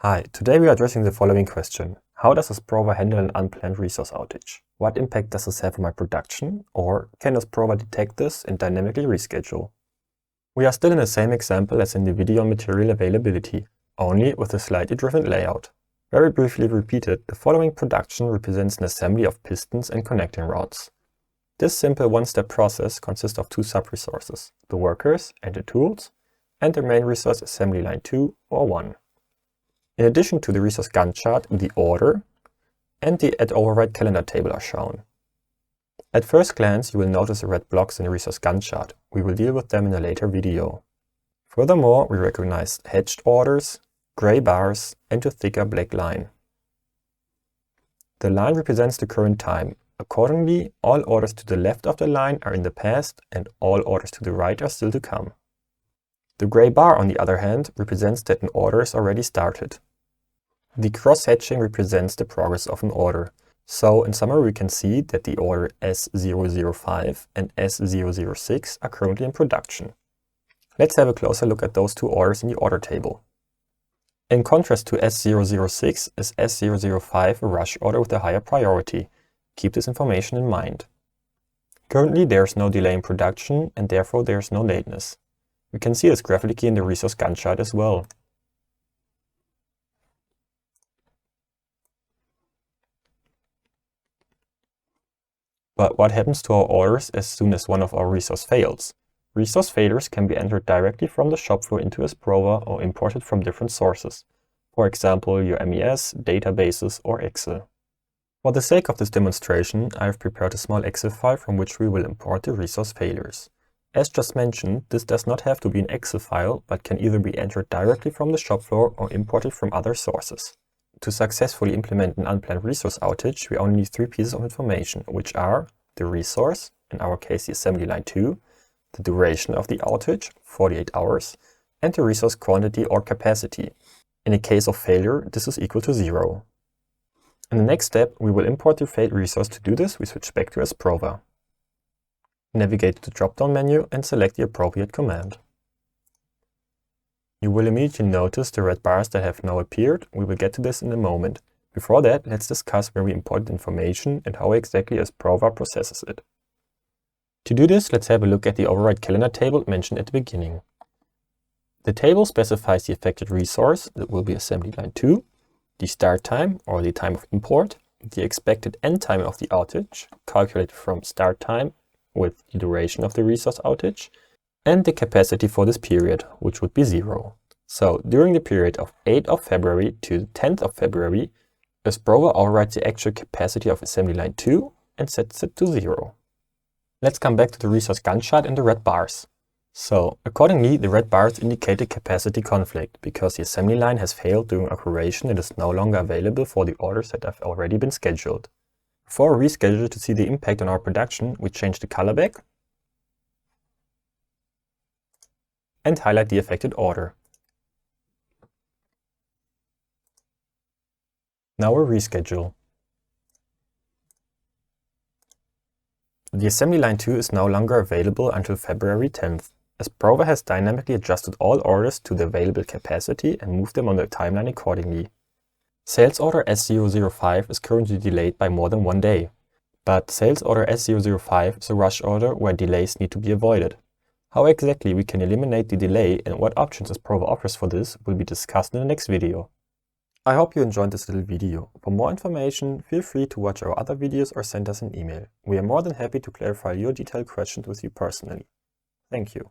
Hi, today we are addressing the following question. How does Asprova handle an unplanned resource outage? What impact does this have on my production? Or can Asprova detect this and dynamically reschedule? We are still in the same example as in the video on material availability, only with a slightly different layout. Very briefly repeated, the following production represents an assembly of pistons and connecting rods. This simple one-step process consists of two sub-resources, the workers and the tools, and the main resource assembly line 2 or 1. In addition to the resource Gantt chart, the order and the @override calendar table are shown. At first glance, you will notice the red blocks in the resource Gantt chart. We will deal with them in a later video. Furthermore, we recognize hatched orders, gray bars, and a thicker black line. The line represents the current time. Accordingly, all orders to the left of the line are in the past and all orders to the right are still to come. The gray bar, on the other hand, represents that an order is already started. The cross-hatching represents the progress of an order. So, in summary, we can see that the order S005 and S006 are currently in production. Let's have a closer look at those two orders in the order table. In contrast to S006 is S005 a rush order with a higher priority. Keep this information in mind. Currently, there is no delay in production and therefore there is no lateness. We can see this graphically in the resource Gantt chart as well. But what happens to our orders as soon as one of our resources fails? Resource failures can be entered directly from the shop floor into Asprova or imported from different sources. For example, your MES, databases, or Excel. For the sake of this demonstration, I have prepared a small Excel file from which we will import the resource failures. As just mentioned, this does not have to be an Excel file, but can either be entered directly from the shop floor or imported from other sources. To successfully implement an unplanned resource outage, we only need three pieces of information, which are the resource, in our case the assembly line 2, the duration of the outage, 48 hours, and the resource quantity or capacity. In the case of failure, this is equal to 0. In the next step, we will import the failed resource. To do this, we switch back to Asprova. Navigate to the drop-down menu and select the appropriate command. You will immediately notice the red bars that have now appeared. We will get to this in a moment. Before that, let's discuss where we imported information and how exactly Asprova processes it. To do this, let's have a look at the override calendar table mentioned at the beginning. The table specifies the affected resource, that will be assembly line 2, the start time or the time of import, the expected end time of the outage, calculated from start time with the duration of the resource outage, and the capacity for this period, which would be 0. So, during the period of 8th of February to 10th of February, Asprova overrides the actual capacity of assembly line 2 and sets it to 0. Let's come back to the resource Gantt chart and the red bars. So, accordingly, the red bars indicate the capacity conflict, because the assembly line has failed during operation and is no longer available for the orders that have already been scheduled. For a reschedule to see the impact on our production, we change the color back and highlight the affected order. Now we'll reschedule. The assembly line 2 is no longer available until February 10th. Asprova has dynamically adjusted all orders to the available capacity and moved them on the timeline accordingly. Sales order S005 is currently delayed by more than 1 day. But sales order S005 is a rush order where delays need to be avoided. How exactly we can eliminate the delay and what options Asprova offers for this will be discussed in the next video. I hope you enjoyed this little video. For more information, feel free to watch our other videos or send us an email. We are more than happy to clarify your detailed questions with you personally. Thank you.